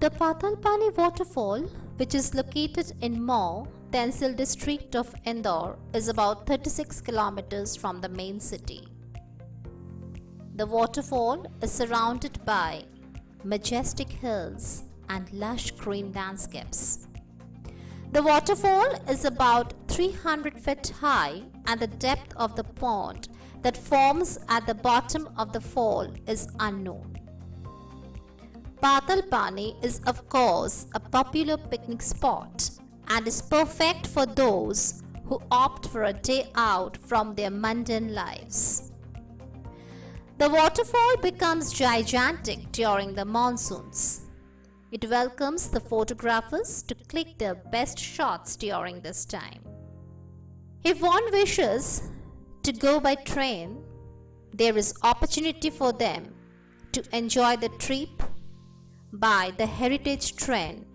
The Patalpani Waterfall, which is located in Mhow Tehsil district of Indore, is about 36 kilometers from the main city. The waterfall is surrounded by majestic hills and lush green landscapes. The waterfall is about 300 feet high, and the depth of the pond that forms at the bottom of the fall is unknown. Patalpani is of course a popular picnic spot and is perfect for those who opt for a day out from their mundane lives. The waterfall becomes gigantic during the monsoons. It welcomes the photographers to click their best shots during this time. If one wishes to go by train, there is opportunity for them to enjoy the trip by the heritage train,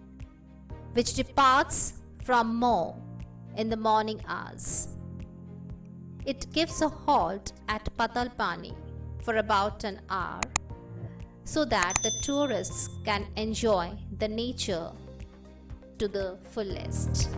which departs from Mhow in the morning hours. It gives a halt at Patalpani for about an hour so that the tourists can enjoy the nature to the fullest.